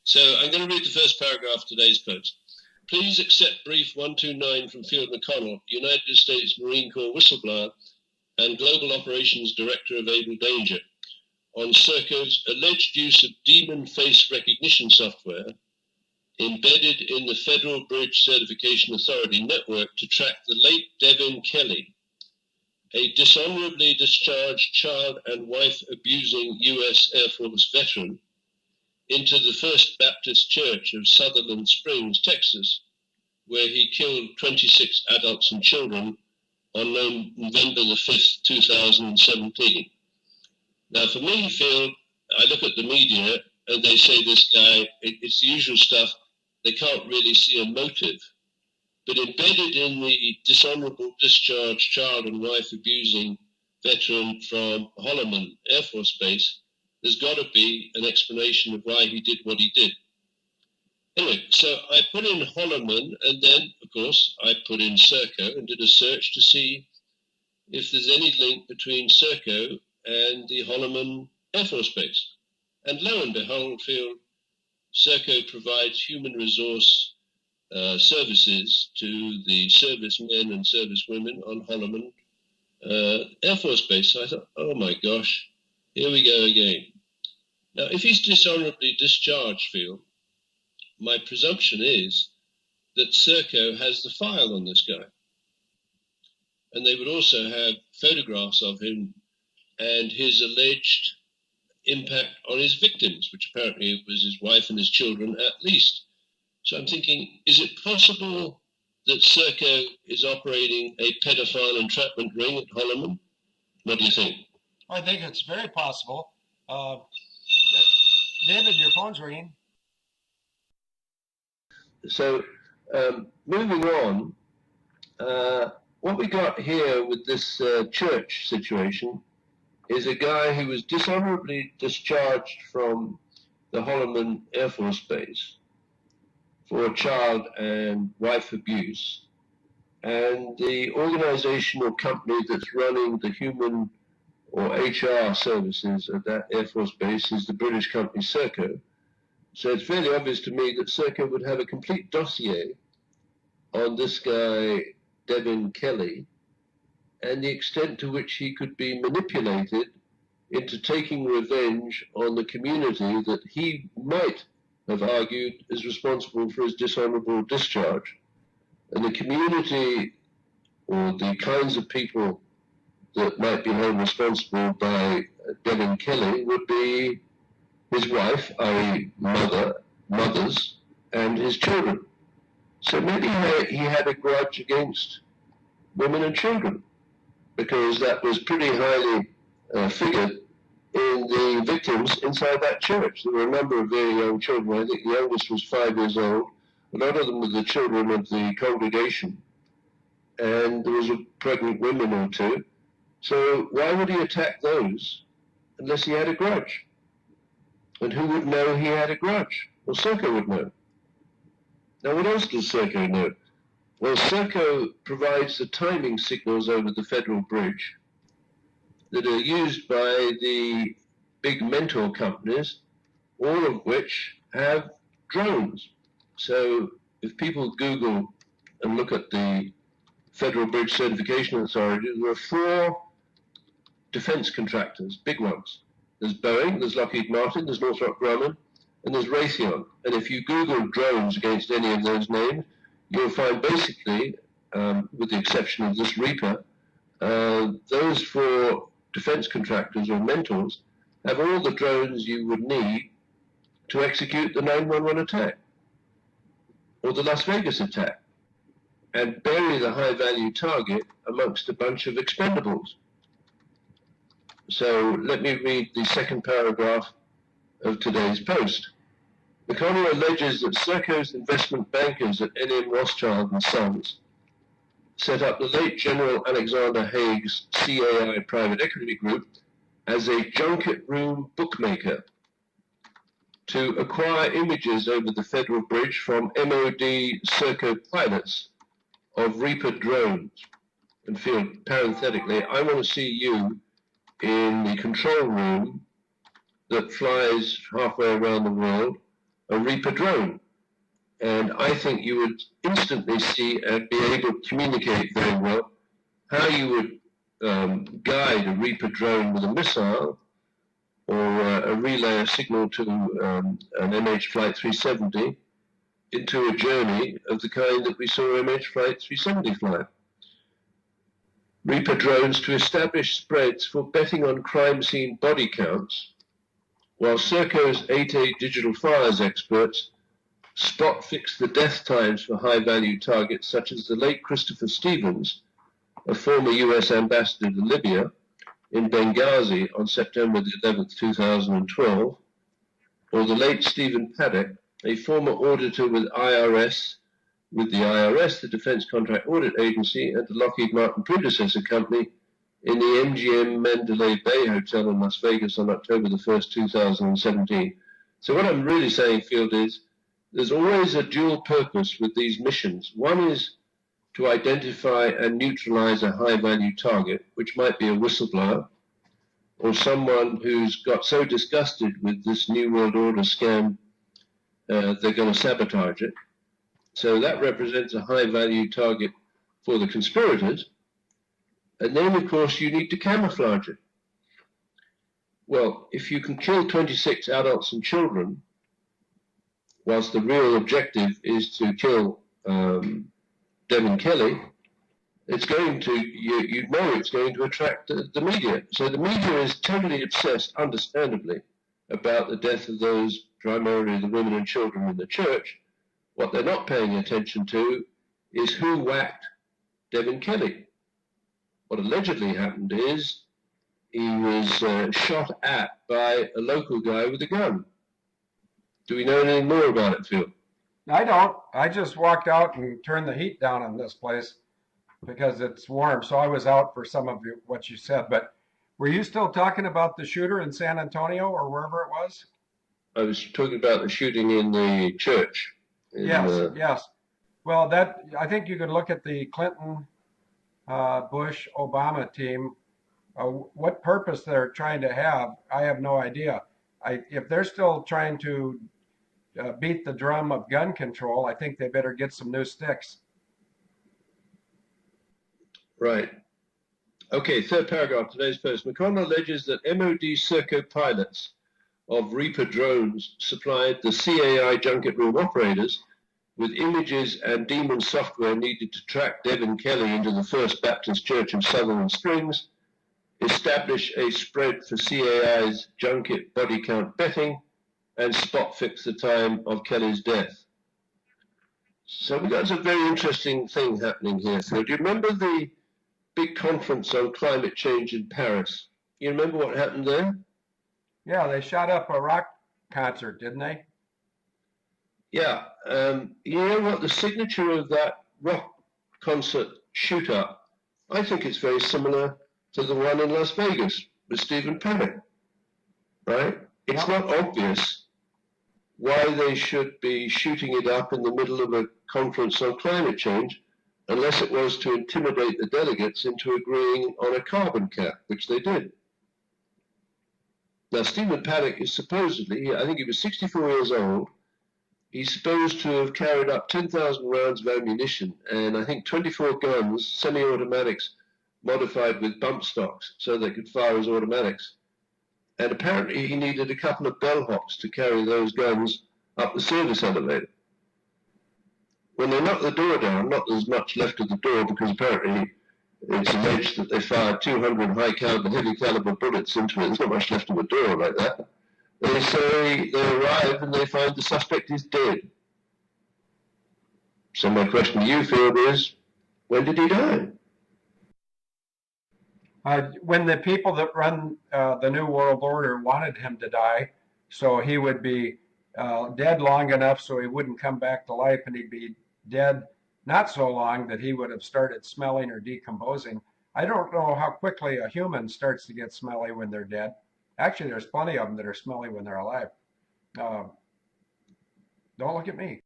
So I'm going to read the first paragraph of today's post. Please accept brief 129 from Field McConnell, United States Marine Corps whistleblower and Global Operations Director of Abel Danger, on Serco's alleged use of demon face recognition software embedded in the Federal Bridge Certification Authority network to track the late Devin Kelley, a dishonorably discharged child and wife abusing U.S. Air Force veteran, into the First Baptist Church of Sutherland Springs, Texas, where he killed 26 adults and children on November the 5th, 2017. Now, for me, Phil, I look at the media and they say this guy, it's the usual stuff. They can't really see a motive. But embedded in the dishonorable discharged child and wife abusing veteran from Holloman Air Force Base, there's got to be an explanation of why he did what he did. Anyway, so I put in Holloman, and then, of course, I put in Serco and did a search to see if there's any link between Serco and the Holloman Air Force Base. And lo and behold, Phil, Serco provides human resource services to the servicemen and servicewomen on Holloman Air Force Base. So I thought, oh my gosh, here we go again. Now, if he's dishonorably discharged, Phil, my presumption is that Serco has the file on this guy. And they would also have photographs of him and his alleged impact on his victims, which apparently was his wife and his children at least. So I'm thinking, is it possible that Serco is operating a pedophile entrapment ring at Holloman? What do you think? I think it's very possible. David, your phone's ringing. So moving on, what we got here with this church situation is a guy who was dishonorably discharged from the Holloman Air Force Base for child and wife abuse. And the organization or company that's running the human or HR services at that Air Force Base is the British company Serco. So it's fairly obvious to me that Serco would have a complete dossier on this guy, Devin Kelley, and the extent to which he could be manipulated into taking revenge on the community that he might have argued is responsible for his dishonorable discharge. And the community, or the kinds of people that might be held responsible by Devin Kelley, would be his wife, i.e. mothers, and his children. So maybe he had a grudge against women and children, because that was pretty highly figured in the victims inside that church. There were a number of very young children. I think the youngest was 5 years old. A lot of them were the children of the congregation. And there was a pregnant woman or two. So why would he attack those unless he had a grudge? And who would know he had a grudge? Well, Serco would know. Now, what else does Serco know? Well, Serco provides the timing signals over the Federal Bridge that are used by the big mentor companies, all of which have drones. So if people Google and look at the Federal Bridge Certification Authority, there are 4 defense contractors, big ones. There's Boeing, there's Lockheed Martin, there's Northrop Grumman, and there's Raytheon. And if you Google drones against any of those names, you'll find basically, with the exception of this Reaper, those 4 defense contractors or mentors have all the drones you would need to execute the 9/11 attack or the Las Vegas attack and bury the high-value target amongst a bunch of expendables. So let me read the second paragraph of today's post. McConnell alleges that Serco's investment bankers at N.M. Rothschild and Sons set up the late General Alexander Haig's CAI private equity group as a junket room bookmaker to acquire images over the Federal Bridge from MOD Serco pilots of Reaper drones. And feel, parenthetically, I want to see you in the control room that flies halfway around the world a Reaper drone. And I think you would instantly see and be able to communicate very well how you would guide a Reaper drone with a missile or relay a signal to an MH Flight 370 into a journey of the kind that we saw MH Flight 370 fly. Reaper drones to establish spreads for betting on crime scene body counts, while Serco's 8A digital fires experts spot fix the death times for high-value targets such as the late Christopher Stevens, a former US ambassador to Libya, in Benghazi on September the 11th, 2012, or the late Stephen Paddock, a former auditor with the IRS, the Defense Contract Audit Agency, and the Lockheed Martin predecessor company, in the MGM Mandalay Bay Hotel in Las Vegas on October the 1st, 2017. So what I'm really saying, Field, is there's always a dual purpose with these missions. One is to identify and neutralize a high-value target, which might be a whistleblower or someone who's got so disgusted with this New World Order scam, they're going to sabotage it. So that represents a high-value target for the conspirators. And then, of course, you need to camouflage it. Well, if you can kill 26 adults and children, whilst the real objective is to kill Devin Kelley, it's going to, you know it's going to attract the media. So the media is totally obsessed, understandably, about the death of those, primarily the women and children in the church. What they're not paying attention to is who whacked Devin Kelley. What allegedly happened is he was shot at by a local guy with a gun. Do we know anything more about it, Phil? I don't. I just walked out and turned the heat down in this place because it's warm. So I was out for some of what you said. But were you still talking about the shooter in San Antonio or wherever it was? I was talking about the shooting in the church. Yes, yes. Well, I think you could look at the Clinton, Bush, Obama team. What purpose they're trying to have, I have no idea. If they're still trying to beat the drum of gun control, I think they better get some new sticks. Right. Okay, third paragraph, today's post. McConnell alleges that MOD Serco pilots of Reaper drones supplied the CAI junket room operators with images and daemon software needed to track Devin Kelley into the First Baptist Church of Sutherland Springs, establish a spread for CAI's junket body count betting, and spot fix the time of Kelley's death. So we got a very interesting thing happening here, Phil. Do you remember the big conference on climate change in Paris? You remember what happened there? Yeah, they shot up a rock concert, didn't they? Yeah. You know what? The signature of that rock concert shoot up, I think it's very similar to the one in Las Vegas with Stephen Paddock, right? It's not obvious why they should be shooting it up in the middle of a conference on climate change unless it was to intimidate the delegates into agreeing on a carbon cap, which they did. Now, Stephen Paddock is supposedly, I think he was 64 years old, he's supposed to have carried up 10,000 rounds of ammunition and I think 24 guns, semi-automatics, modified with bump stocks so they could fire as automatics. And apparently he needed a couple of bellhops to carry those guns up the service elevator. When they knocked the door down, not there's much left of the door because apparently it's alleged that they fired 200 high-caliber, heavy-caliber bullets into it. There's not much left of the door like that. They say they arrive and they find the suspect is dead. So my question to you, Field, is, when did he die? When the people that run the New World Order wanted him to die, so he would be dead long enough so he wouldn't come back to life, and he'd be dead not so long that he would have started smelling or decomposing. I don't know how quickly a human starts to get smelly when they're dead. Actually, there's plenty of them that are smelly when they're alive. Don't look at me.